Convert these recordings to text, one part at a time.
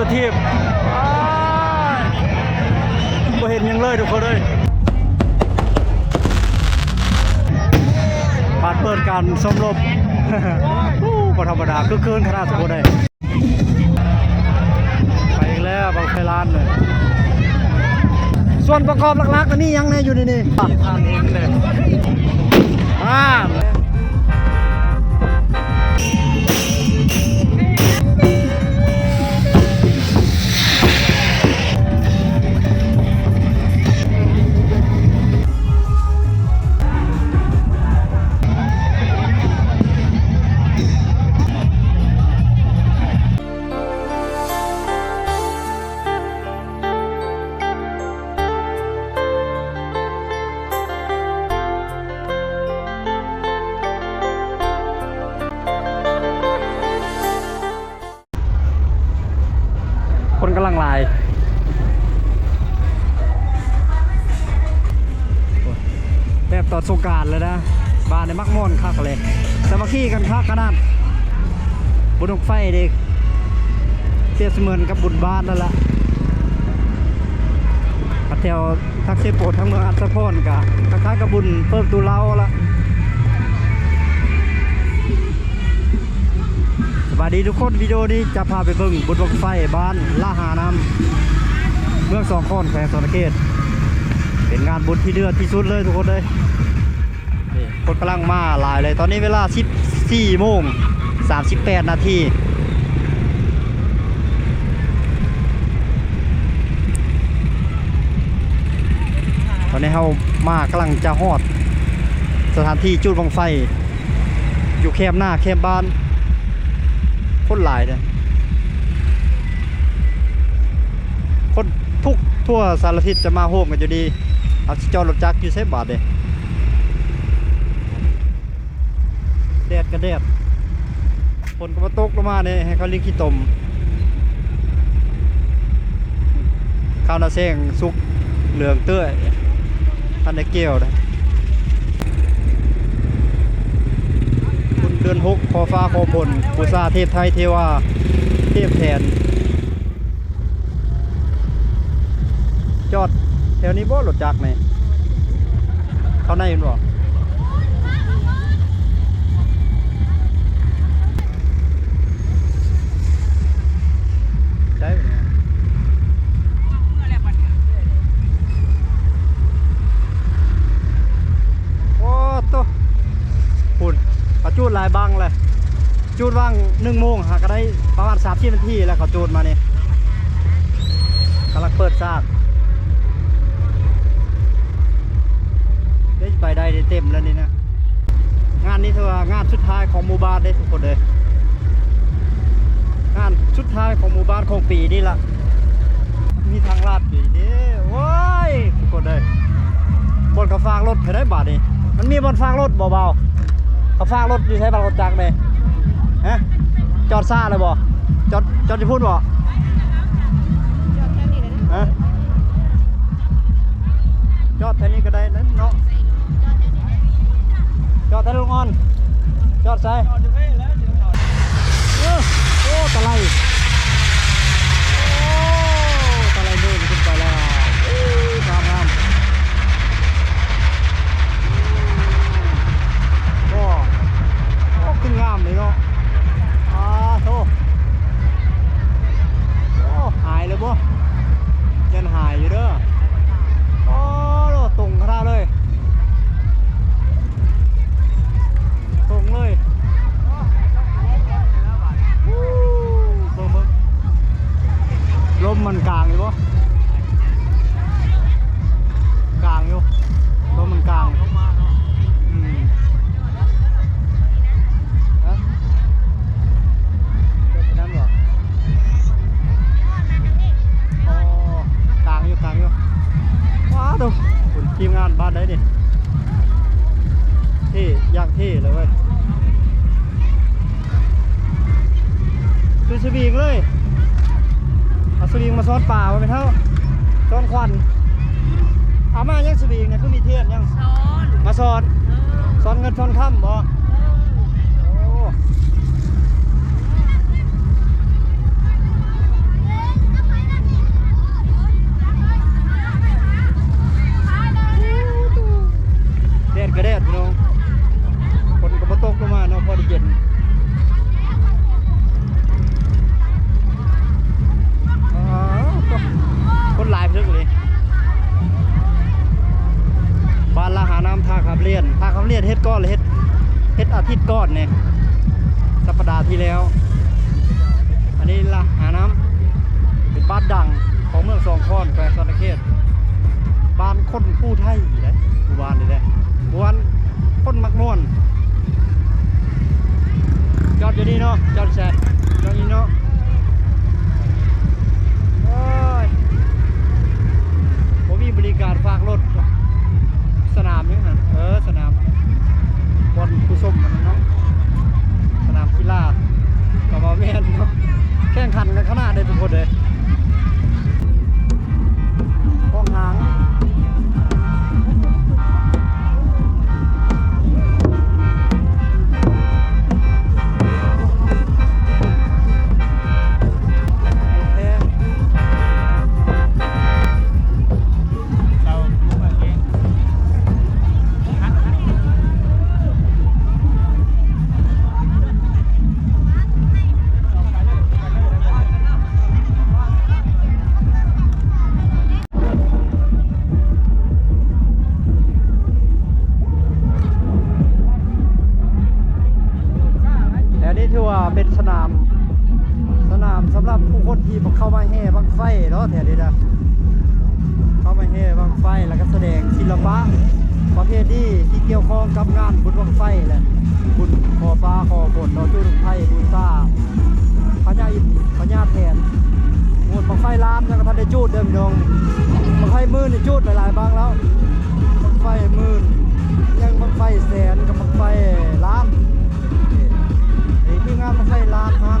ตัวทีบบ่เห็นยังเลยทุกคนเลยบาดเปิดการสมรบบ่ธรรมดาคือคืนขนาดทุกคนเลยไปอีกแล้วบางไฟล้านเลยส่วนประกอบหลักๆอันนี้ยังไงอยู่นี่ทานเองเลยคนกำลังลายแบบต่อสงกรานต์เลยนะบ้านในมักม่อนคักเลยสามัคคีกันคักขนาดบุญดอกไฟเด็กเทียบเสมือนกับบุญบ้านนั่นแหละพัดแถวทักเซโปทั้งเมืองอัศพรกับคล้ายกับบุญเพิ่มตูเล่าละสวัสดีทุกคนวิดีโอนี้จะพาไปเบิ่งบุญบังไฟบ้านล่าหาน้ำเมืองสองข้อนแขวงสวรรณเขตเป็นงานบุญที่เดือดที่สุดเลยทุกคนเลยคนกำลังมาหลายเลยตอนนี้เวลา 14:38 นาทีตอนนี้เรามากำลังจะฮอดสถานที่จุดบังไฟอยู่แคมป์หน้าแคมป์บ้านคนหลายเลยคนทุกทั่วสารทิศจะมาโฮมกันอยู่ดีเอาจอดรถจักรอยู่เซฟบาทเลยแดดก็แดดฝนก็มาตกลงมาเนี่ยให้เขาเลี้ยงขี้ตมข้าวนาเซ้งสุกเหลืองเตื้อยท่านได้เกี่ยวนะเดือน6ขอฟ้าขอฝนปูซาเทพไทยเทวาเทพแทนจอดแถวนี้บ่รถจักรไหมเขาในเห็นบ่ได้ไหมโอ้ตัวฝุ่นจูดลายบังเลยจูดว่าง1 โมงหาก็ได้ประมาณ30 นาทีแล้วเขาจูดมาเนี่ยกำลังเปิดซากได้ไปได้เต็มแล้วนี่นะงานนี้ถือว่างานสุดท้ายของหมู่บ้านได้ทุกคนเลยงานสุดท้ายของหมู่บ้านของปีนี่ละมีทางลาดอยู่นี่โว้ยทุกคนเลยบนกระฟางรถไปได้บาทนี่มันมีบนฟางรถเบาเขาฟางรถอยู่ใช้บางรถจักรเลยฮะจอดซ่าเลยบ่จอดจะพูดบ่ฮะจอดแถวนี้ก็ได้นั่นเนาะจอดแถวลุงอ่อนจอดใส่โอ้ตะไลตะไลเดินขึ้นไปแล้วงามขึ้นงามเลยเนาะโธ่หายเลยบ่ยันหายอยู่เด้อโอ้ตรงขนาดเลยตรงเลยเบิ่งลมมันกลางอยู่บ่กลางอยู่ลมมันกลางทีมงานบ้านได้ดิที่ย่างที่เลยเว้ยคือสวิงเลยเอาสวิงมาซ้อนป่าไว้เป็นเท่าซ้อนควันเอามายังสวิงเนี่ยคือมีเทียนยังมาซ้อนเงินซ้อนค่ำบ่ ทิตย์ก่อนเนี่ยสัปดาห์ที่แล้ว อันนี้ละหาน้ำเป็นบ้านดังของเมืองสองคอนแขวงสะเขตบ้านคนผู้ไทยเลยหมู่บ้านนี่แหละหมู่บ้านคนมักม่วนจอดอยู่นี่เนาะจอดแช่จอดนี่เนาะโอ้ยผมมีบริการฝากรถสนามนี่ฮะสนามบอลผู้ส้มมันเนาะสนามกีฬากับมาแมนเนาะแข่งขันกันขนาดเลยทุกคนเลยห้องหางถือว่าเป็นสนามสำหรับผู้คนที่เข้ามาแห่บังไฟเนาะแถวนี้นะเข้ามาแห่บังไฟแล้วก็แสดงศิลปะประเภทนี้ที่เกี่ยวข้องกับงานบุญบังไฟแหละบุญขอฟ้าขอบนต่อจุดไฟบูชาพญาอินทร์พญาแทนหมดบังไฟล้านแล้วก็ท่านได้จูดเดิมดงบังไฟมื่นนี่จูดหลายๆบางแล้วบังไฟมื่นยังบังไฟแสนกับบังไฟล้านมีงานมาใช้ลานฮัน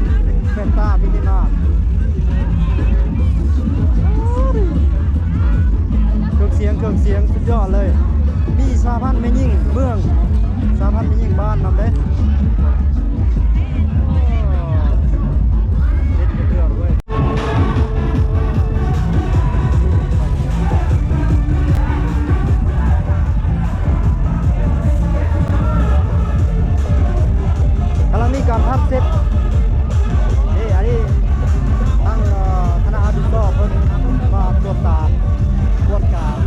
เฟนต้ามินิมาเครื่องเสียงสุดยอดเลยมีสาพันไม่ยิ่งเมืองสาพันไม่ยิ่งบ้านนำเด้เด็ดเรื่องด้วยกำลังมีการพับเซตนี่อันนี้ตั้งคณะอาดุโซเพิ่นมาตรวจตาตรวจการ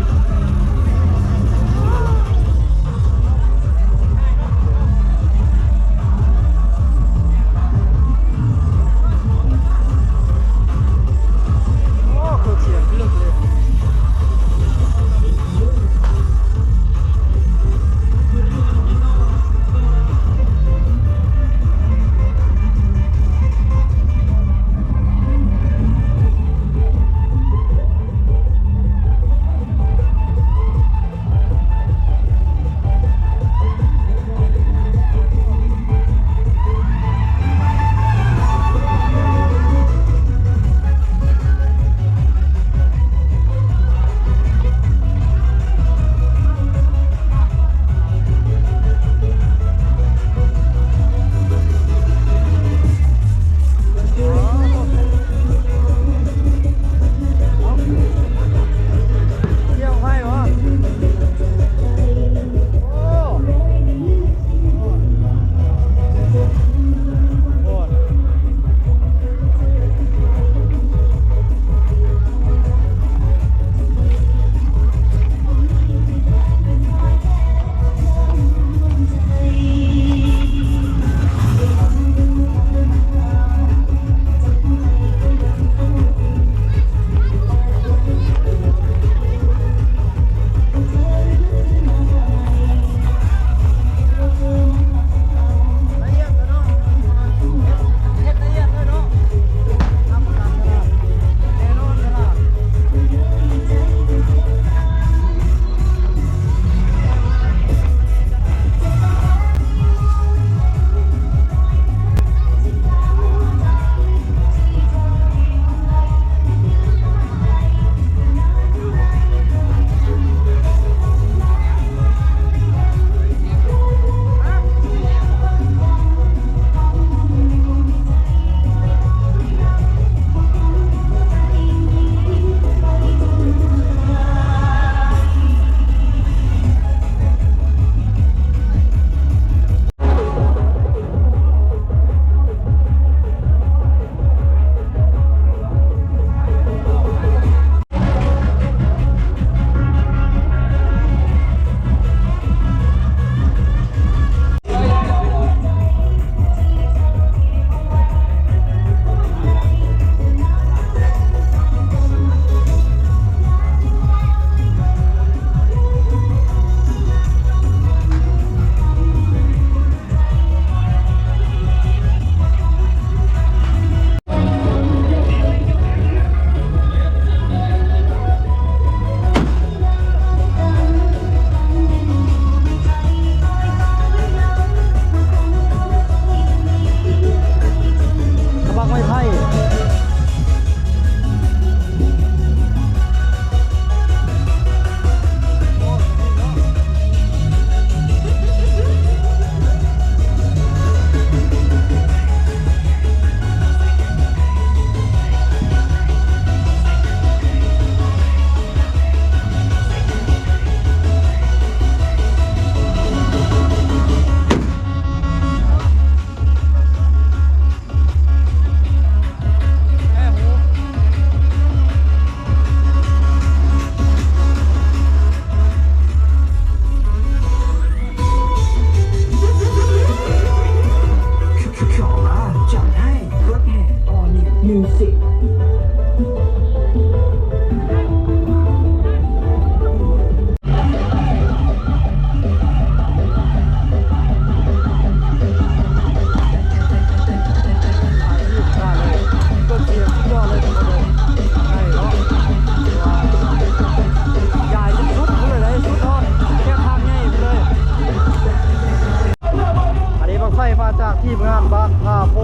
ทีมงานบ้านท่าโพ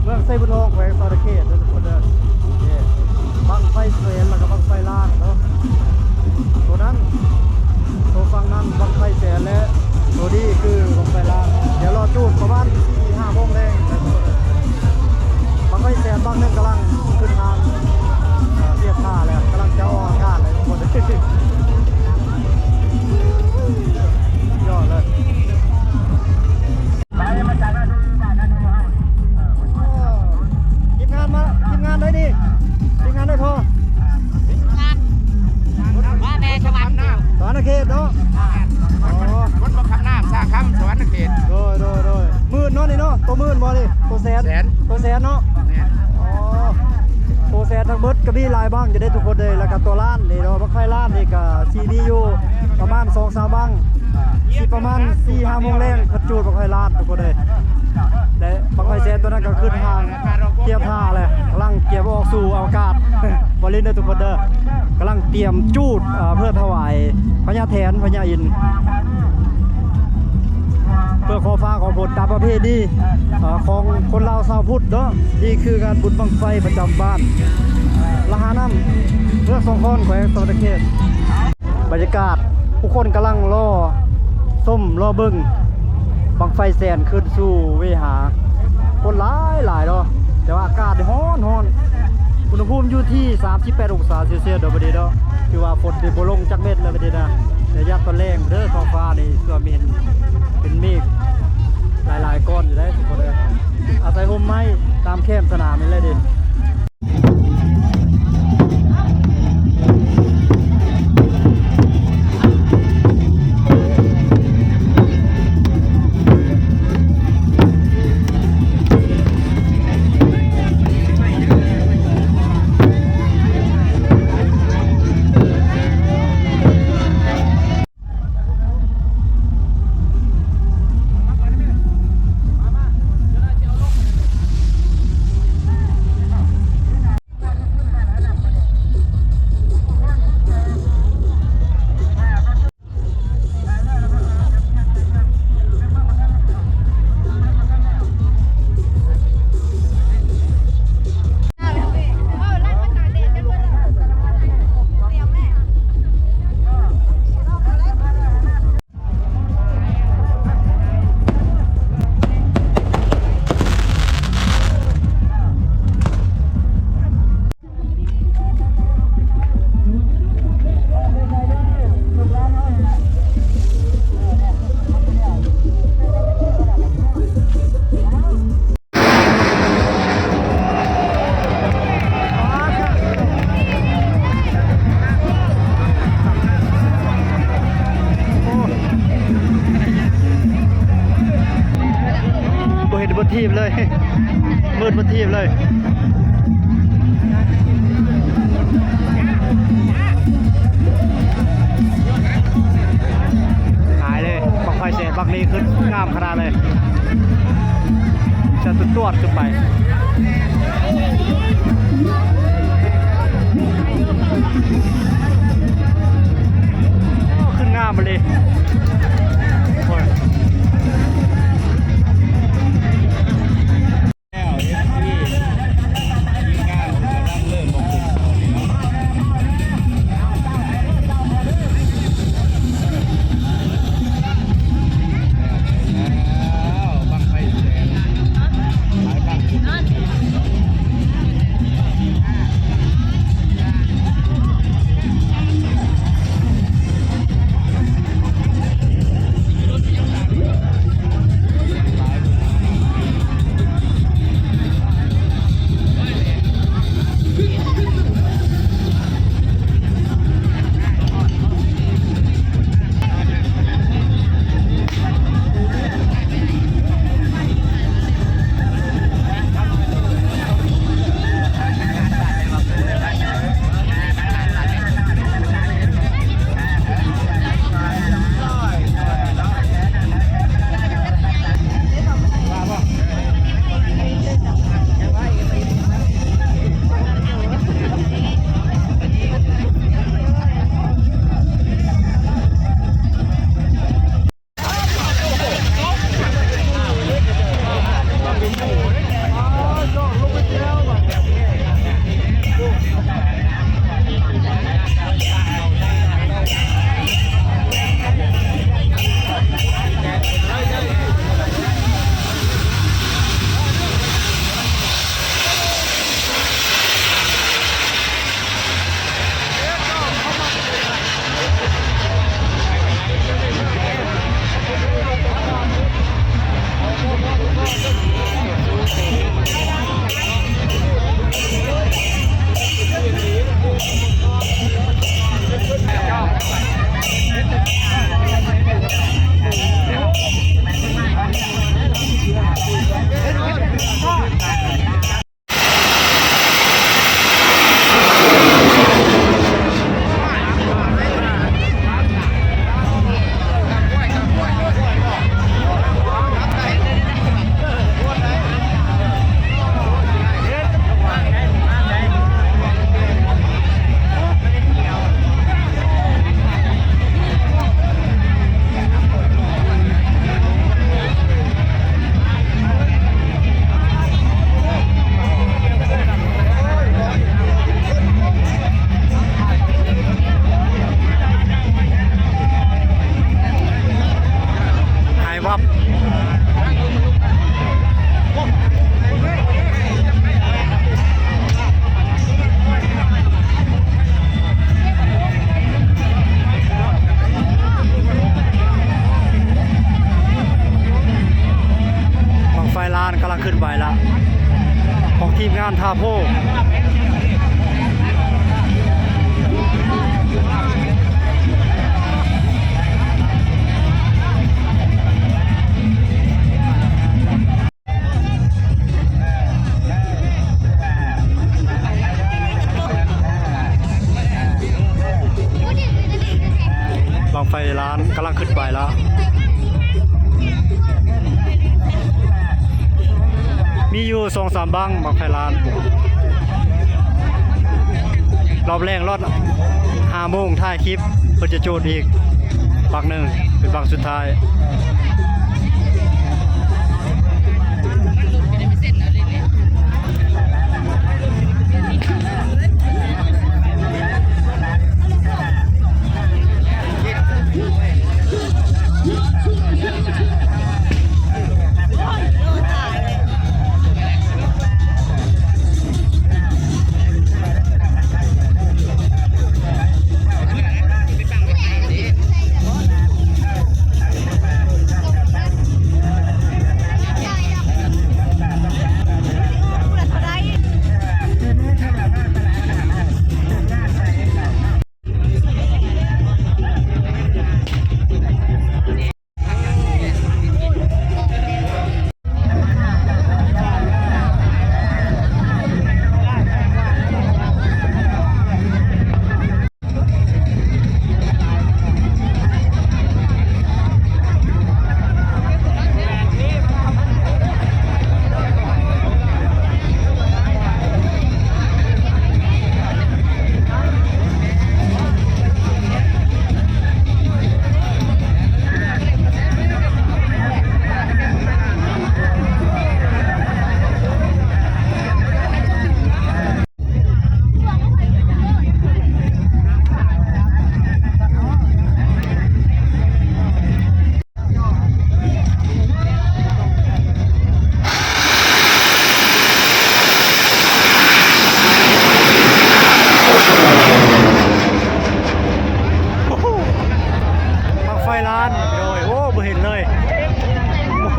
เมืองไซบุญทองแขวงสารเขตทุกคนเด้อนี่บังไฟเสนแล้วก็บังไฟล่างเนาะตัวนั้นตัวฝั่งนั้นบังไฟแสนและตัวนี้คือบังไฟล่างเดี๋ยวรอจูดประมาณ 4-5 โมงแรงบังไฟแสนบังนึงกำลังขึ้นทางเทียบท่าแล้วกำลังจะออกอากาศเลยทุกคนยอดเลยทีมงานได้ดิทีมงานได้พอว่าแม่ชวันน้ำ สวรรค์เขตเนาะวัดบังคับน้ำสร้างคำสวรรค์เขตโดยมื่นเนาะนี่เนาะตัวมื่นบ่ดิตัวแสนตัวแสนเนาะอ๋อตัวแสนทั้งหมดก็มีลายบ้างจะได้ทุกคนเลยแล้วก็ตัวล้านนี่เนาะบังไฟล้านนี่ก็ซีมีอยู่ประมาณ 2-3 บังสิประมาณ 4-5 โมงแรงพัดจูดบังไฟล้านทุกคนเลยและบังไฟแสนตัวนั้นก็ขึ้นทางเทียบท่าเลยกำลังเก็บออกสู่อากาศบริเวณทุกคนเด้อกำลังเตรียมจูดเพื่อถวายพญาแถนพญาอินทร์เพื่อขอฟ้าขอผลตามประเพณีของคนลาวชาวพุทธเนาะนี่คือการบุญบังไฟประจำบ้านละหาน้ำเมืองสองคอนแขวงสวรรค์เขตบรรยากาศผู้คนกำลังรอส้มรอเบิ้งบังไฟแสนขึ้นสู่เวหาคนหลายเนาะแต่ว่าอากาศร้อนอุณหภูมิอยู่ที่ 38 องศาเซลเซียสเดี๋ยวประเดี๋ยวคือว่าฝนจะลงจากเม็ดเลยประเดี๋ยวนะแต่ยามตอนแรงเด้อท้องฟ้านี่เสื้อมีเห็นเป็นเมฆหลายก้อนอยู่ได้ทุกคนเลยอาศัยห่มไม้ตามแคมป์สนามนี่เลยดิบนทีมเลยมืดบนทีมเลยหายเลยบังไฟเสร็จบังนี้ขึ้นงามขนาดเลยจะตุดตรวจขึ้นไปขึ้นงามมาเลย หายวับบังไฟลานกำลังขึ้นไปแล้วของทีมงานทาโพบังไฟร้านกำลังขึ้นไปแล้วมีอยู่2-3บังบังไฟร้านรอบแรกรอด5 โมงถ่ายคลิปเพื่อจะโจทย์อีกบังหนึ่งเป็นบังสุดท้าย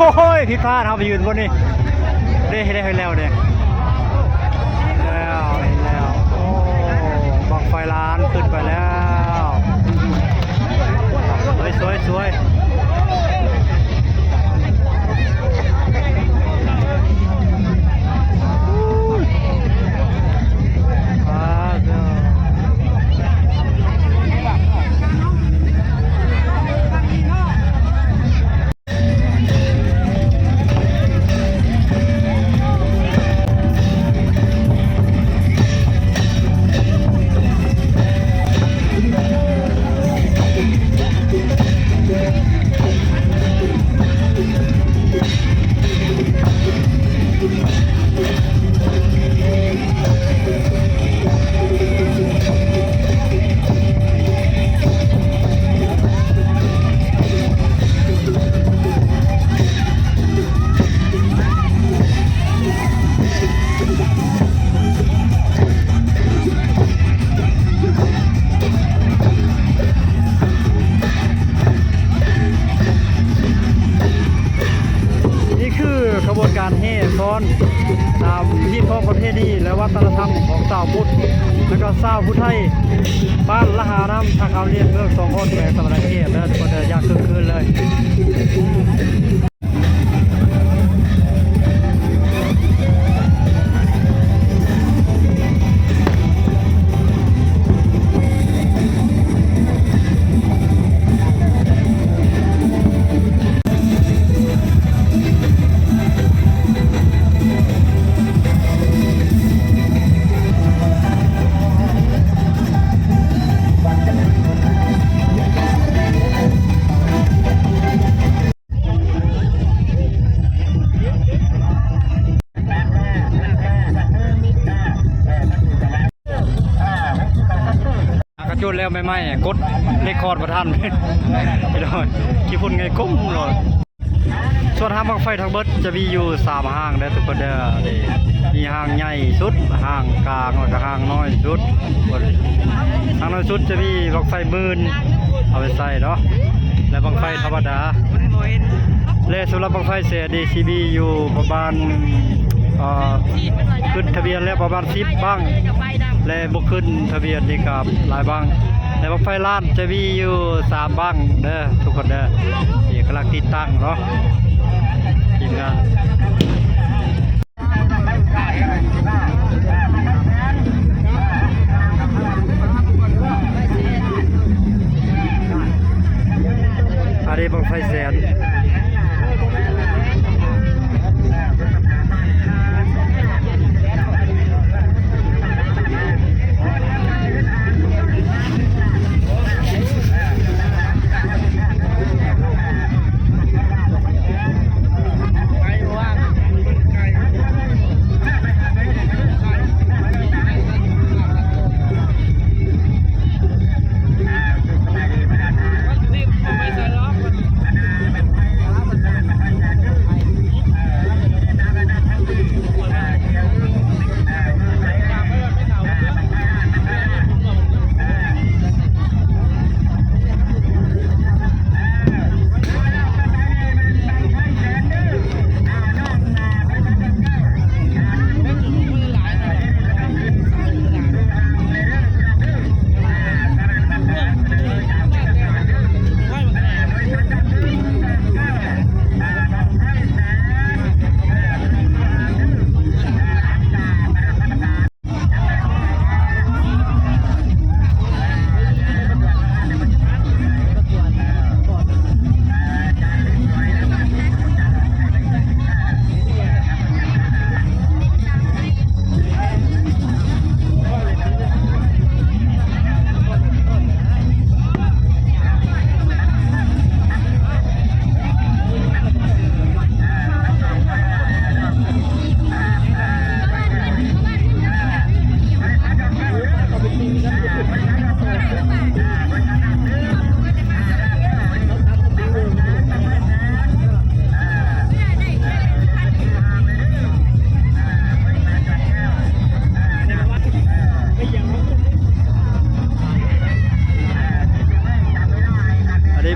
โอ้ยพี่พลาดเอาไปยืนบนนี่ได้แล้วเนี่ยแล้วโอ้บังไฟล้านขึ้นไปแล้วสวยขบวนการแห่ซ้อนตามพิธีท้องประเพณีและวัฒนธรรมของชาวพุทธและก็ กับสาวผู้ไทยบ้านละหาน้ำทางเขาเรียนเมืองสองคนแหวกสมรเขตเด้อทุกคนเด้ออยากคืนเลยกระจุดแล้วไม่ไหมกดเลคคอร์ดประทันไปเลยกี่ฝุ่นไงก้มเลยส่วนห้างบังไฟทางเบิดจะมีอยู่3ห้างเด้อทุกคนเด้อมีห้างใหญ่สุดห้างกลางแล้วก็ห้างน้อยสุดห้างน้อยสุดจะมีบังไฟมื่นเอาไปใส่เนาะและบังไฟธรรมดาและสำหรับบังไฟเสีย DCB อยู่ประมาณขึ้นทะเบียนแล้วประมาณ10บ้างและบุกขึ้นทะเบียนนี่กับหลายบ้างแต่บังไฟล้านจะมีอยู่3บ้างเด้อทุกคนเด้อนี่กำลังติดตั้งเนาะทีมงานอันนี้บังไฟแสน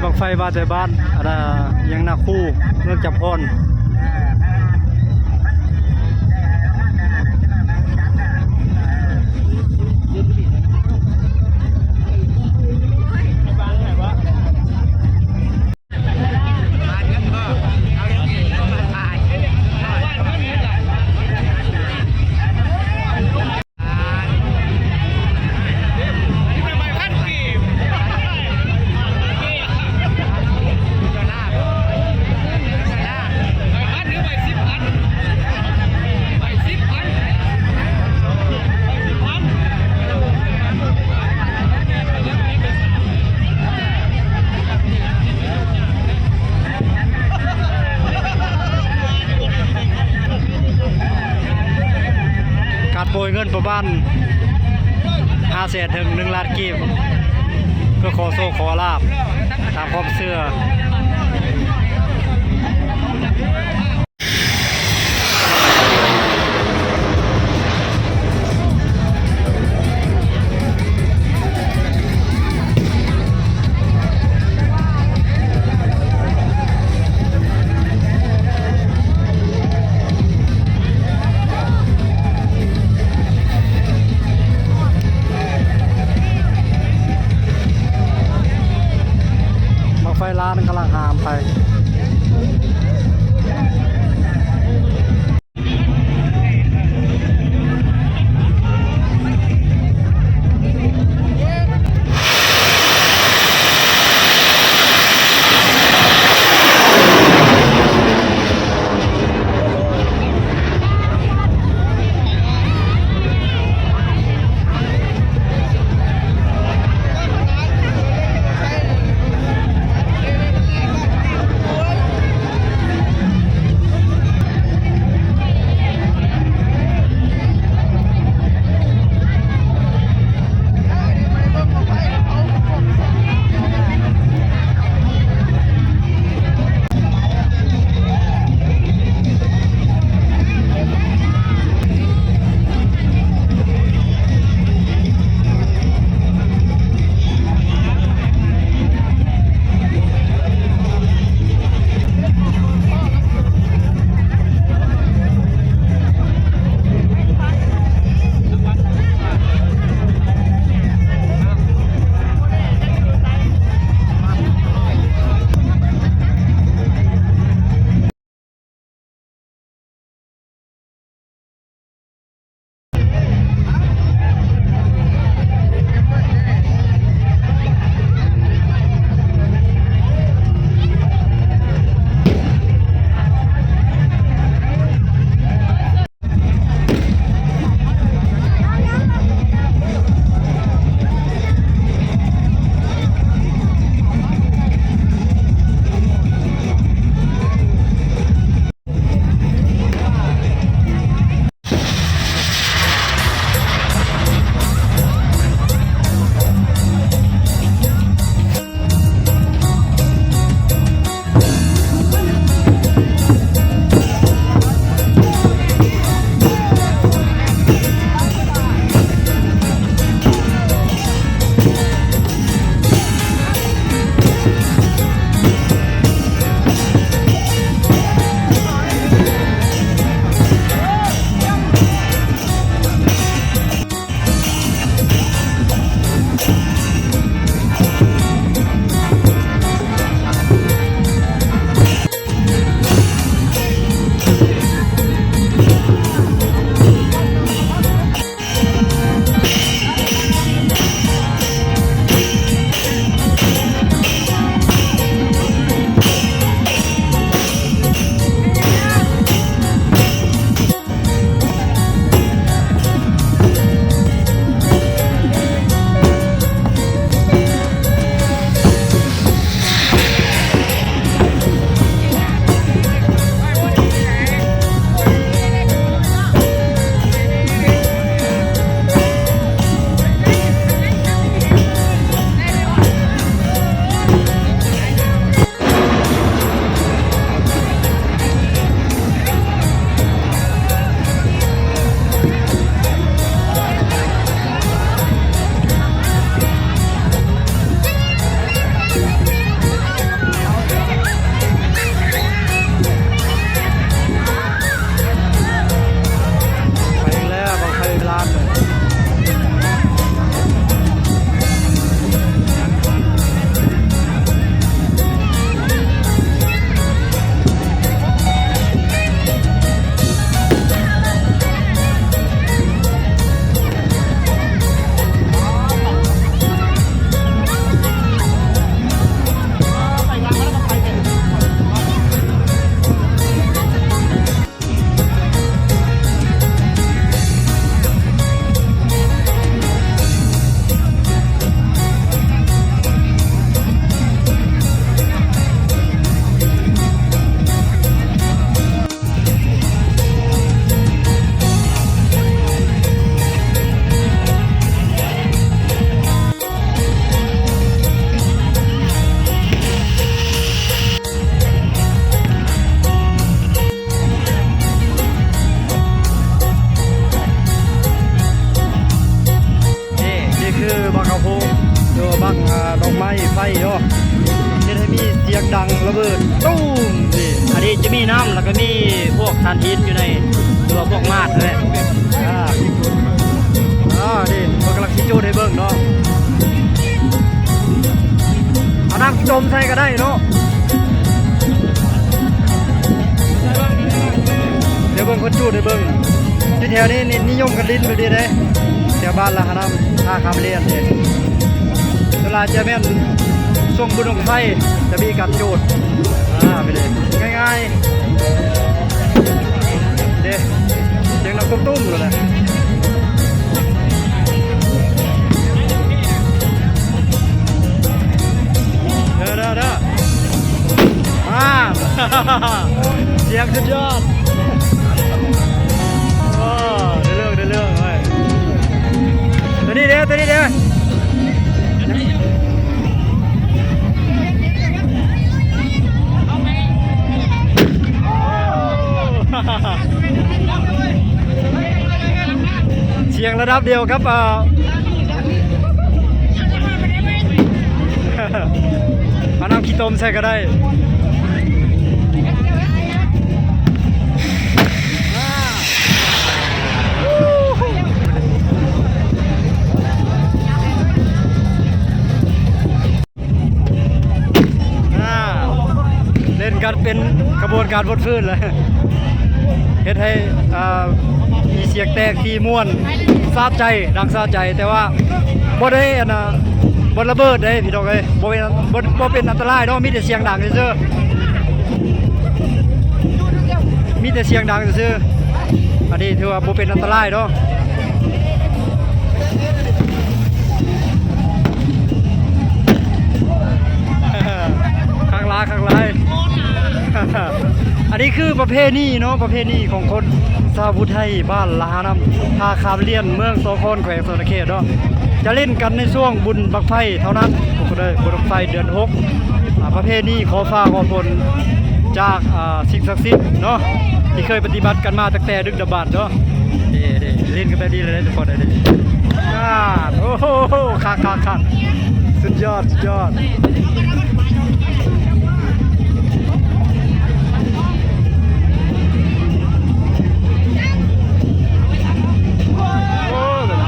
บังไฟบ้านแต่บ้านอะไรยังนาคู่เมืองจับพรโปรยเงินประมาณ500,000 ถึง1 ล้านกีบเพื่อขอโชคขอลาภตามความเชื่อ บ ไม้ไฟเนาะเฮ็ดให้มีเสียงดังระเบิดตุ้มนี่อันนี้จะมีน้ำแล้วก็มีพวกถ่านหินอยู่ในตัวพวกมาดนั่นแหละดิมันกำลังคิดจูดให้เบิ่งเนาะเอาน้ำจมใส่ก็ได้เนาะเดี๋ยวเบิ่งคนจูดให้เบิ่งที่แถวนี้นิยมกันลิ้นไปดีเลยแถวบ้านละน้ำท่าคำเลียนเนี่ยเวลาจะแม่นส่งบุญลงไฟจะมีการจูดไปเลยง่ายๆเด้เสียงน้ำตุ้มๆเลยเสียงสุดยอดได้เรื่องเลยตัวนี้เดี๋ยวเสียงระดับเดียวครับเอาน้ำขี้ต้มใส่ก็ได้เล่นกันเป็นกระบวนการวดฟื้นเลยเฮ็ดให้มีเสียงแตกที่ม่วนซาใจดังซาใจแต่ว่าบ่ได้บ่ระเบิดได้พี่น้องเอ้ยบ่เป็นอันตรายเนาะมีแต่เสียงดังซื่อมีแต่เสียงดังซื่ออันนี้ถือว่าบ่เป็นอันตรายเนาะข้างลายอันนี้คือประเพณีเนาะประเพณีของคนชาวพุทธไทยบ้านลาน้ำท่าคำเลียนเมืองโสธรแขวงสนเขตเนาะจะเล่นกันในช่วงบุญบั้งไฟเท่านั้นทุกคนเลยบุญบั้งไฟเดือน6ประเพณีขอฟ้าขอฝนจากสิ่งศักดิ์สิทธิ์เนาะที่เคยปฏิบัติกันมาตั้งแต่ดึกดำบรรพ์เนาะเล่นกันแบบนี้เลยทุกคนเลยโอ้โหคักสุดยอด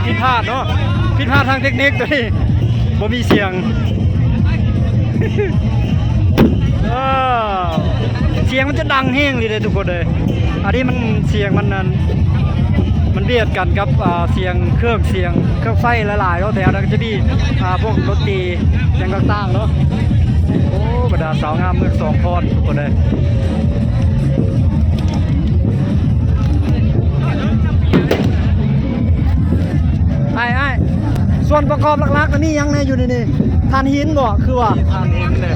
ผิดพลาดเนาะผิดพลาดทางเทคนิคตัวนี้บ่มีเสียงเสียงมันจะดังแห้งเลยทุกคนเลยอันนี้มันเสียงมันเบียดกันกับเสียงเครื่องไฟหลายๆเนาะแต่แล้วก็จะมีพวกดนตรีอย่างต่างๆเนาะโอ้บรรดาสาวงามเมืองสองพรทุกคนเลยไอ้ส่วนประกอบหลักๆนี่ยังไงอยู่นี่ทานหินบ่คือว่าทานหินเลย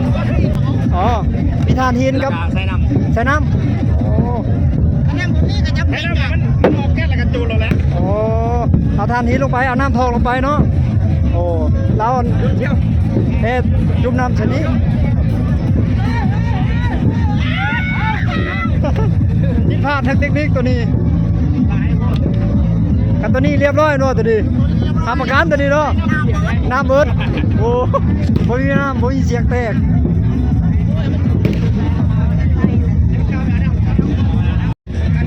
อ๋อมีทานหินครับใส่น้ำโอ้น้ำนี่ก็จะใส่น้ำมันออกแก๊สแล้วก็จูนแล้วโอ้เอาทานหินลงไปเอาน้ำทองลงไปเนาะโอ้แล้วจุ่มน้ำชนิดนี่พลาดทางเทคนิคตัวนี้กันตัวนี้เรียบร้อยเนาะตัวนี้ทำประกันตัวนี้เนาะน้ำเบิดโอ้บ่มีน้ำบ่มีเสียงแตก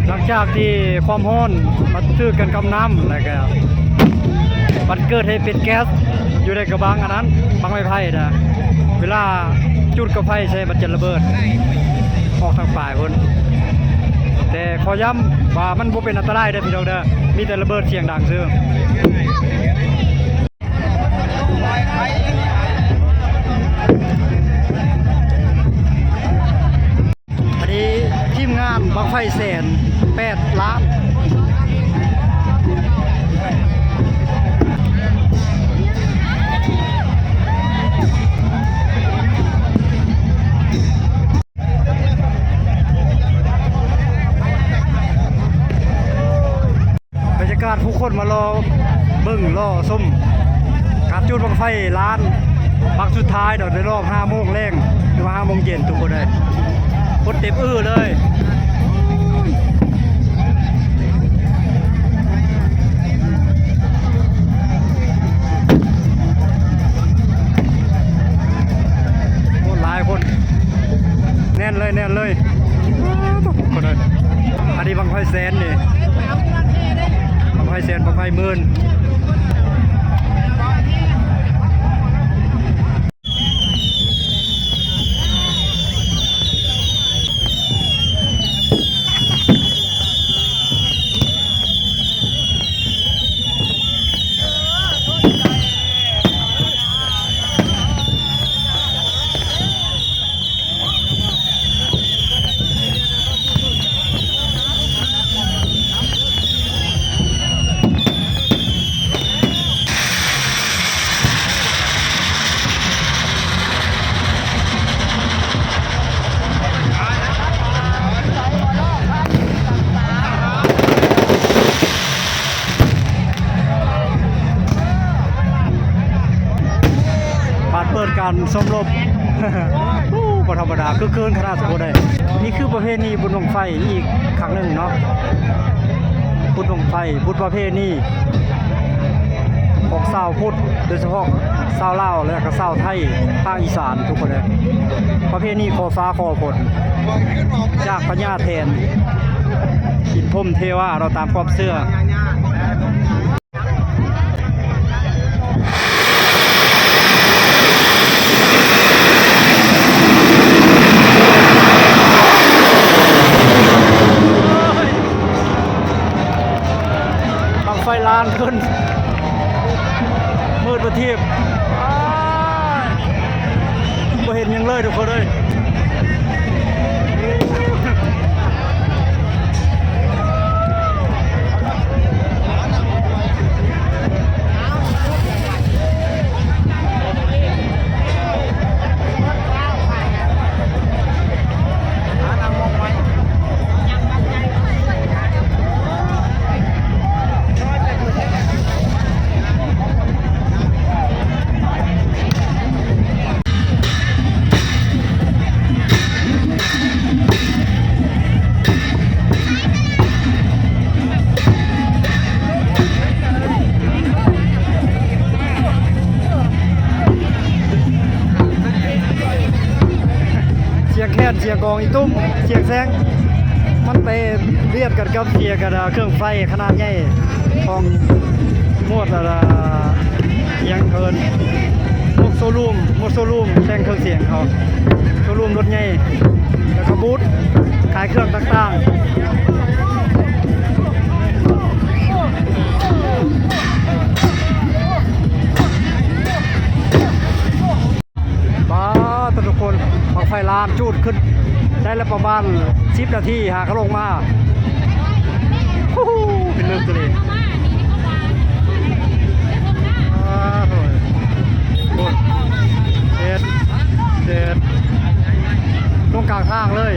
หลังจากที่ความร้อนมาตื้อกันกับน้ำอะไรกันมันเกิดให้เป็นแก๊สอยู่ในกระบังอันนั้นบังไม้ไผ่นะเวลาจุดกระไฟใช่มันจะระเบิดออกทางฝ่ายคนแต่ขอย้ำว่ามันบ่เป็นอันตรายเด้อพี่น้องเด้อมีแต่ระเบิดเสียงดังซื่ออันนี้ทีมงานบังไฟแสน8 ล้านผู้คนมารอเบิ่งรอส้มการจุดบังไฟล้านบักสุดท้ายเดี๋ยวในรอบ5 โมงแรงหรือว่า5 โมงเย็นทุกคนเลยคนเต็มเลย แน่นเลยคนเลยอันนี้บังไฟแสนนี่บังไฟแสนบังไฟหมื่นเปิดการสมรบ บ่ธรรมดาคือเกินขนาดสมบูรณ์ได้นี่คือประเพณีบุญบั้งไฟอีกครั้งหนึ่งเนาะบุญบั้งไฟบุญประเพณีของชาวพุทธโดยเฉพาะชาวลาวและก็ชาวไทยภาคอีสานทุกคนเลยประเพณีขอฟ้าขอฝนจากพญาแทนอินพรหมเทวาเราตามความเชื่อไฟลานขึ้นมืดประทีปบ่เห็นยังเลยทุกคนเลยเสียงกองอีตุ้มเสียงแซงมันไปเรียดกันกับเสียกับเครื่องไฟขนาดใหญ่ของมวดยังเคินพวกโซลูมแต่งเครื่องเสียงเขาโซลูมรถใหญ่แล้วก็บูธขายเครื่องต่างๆทุกคนบังไฟลานจูดขึ้นได้แล้วประมาณ10 นาทีหาเขาลงมาเป็นเรื่องตัวเองเด็ดตรงกลางทางเลย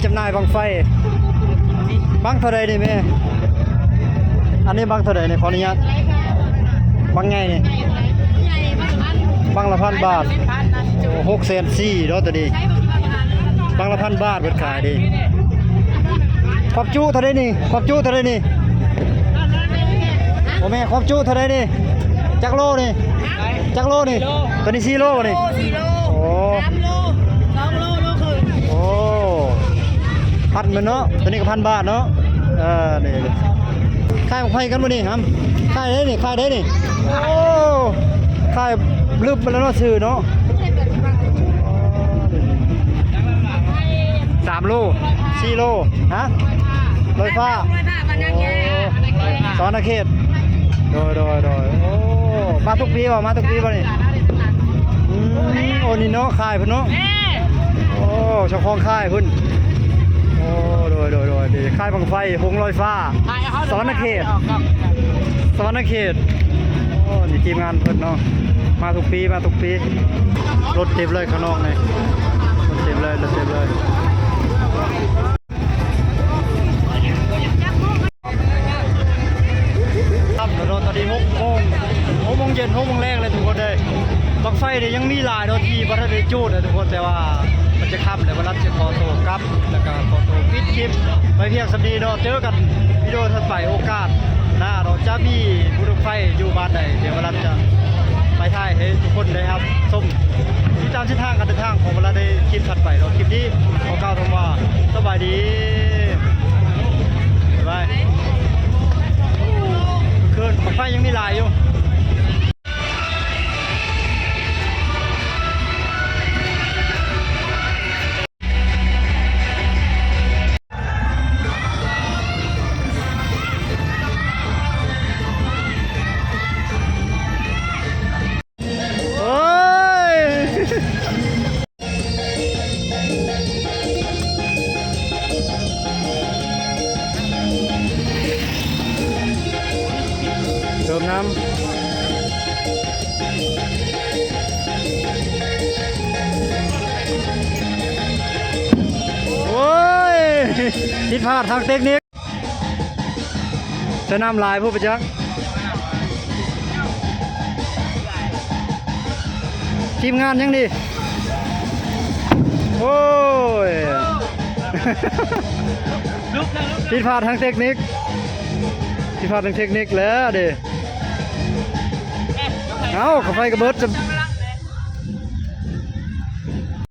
จำหน่ายบังไฟบังเท่าไรนี่แม่อันนี้บังเท่าไรนี่ขออนุญาตบังไงนี่บังละ1,000 บาท600,000 4เนาะตัวนี้บังละ1,000 บาทเปิดขายดิ ความจุเท่าไรนี่ความจุเท่าไรนี่โอ้แม่ความจุเท่าไรนี่จักโลนี่จักโลนี่ตัวนี้4 โลนี่4 โล โอ้ 3 โล 2 โลโลครึ่ง โอ้พันมันเนาะตัวนี้ก็1,000 บาทเนาะนี่ค่ายของไผกันบ่นี่ครับค่ายได้นี่ค่ายได้นี่โอ้ค่ายลืมไปแล้วเนาะชื่อเนาะ3 โล 4 โลฮะลอยฟ้า ลอยฟ้าบ้านนางแย่ สอนเขตโดยโอ้มาทุกปีบ่มาทุกปีบ่นี่โอ้นี่เนาะค่ายเพิ่นเนาะโอ้เจ้าของค่ายเพิ่นโอ้โดยดีค่ายบังไฟหงลอยฟ้าสอนเขตสอนเขตโอ้นี่ทีมงานเพิ่นเนาะมาทุกปีรถเต็มเลยข้างนอกนี่รถเต็มเลยครับเดี๋ยวตอนนี้6 โมงเย็น6 โมงแรกเลยทุกคนเลยบังไฟเนี่ยยังมีหลายนาทีบัตรได้จูดเลยทุกคนแต่ว่ามันจะค่ำแต่วันรัฐจะขอตัวกลับแล้วก็ขอตัวปิดคลิปไปเพียงสำนีเนาะเจอกันวิดีโอถัดไปโอกาสหน้าเราจะมีบุรุษไฟอยู่บ้านใดเดี๋ยววันรัฐจะไปถ่ายให้ทุกคนได้ครับส้มที่ตามเส้นทางการเดินทางของวันรัฐได้คลิปถัดไปเราคลิปนี้ขอกล่าวคำว่าสบายดีบ๊ายบายคืนไฟยังมีหลายอยู่เติมน้ำโอ้ยผิดพลาดทางเทคนิคใช้น้ำลายผู้ประจักษ์ทีมงานยังดีโอ้ยผิดพลาดทางเทคนิคแล้วดิเอ้าขับไฟกระเบิดจะ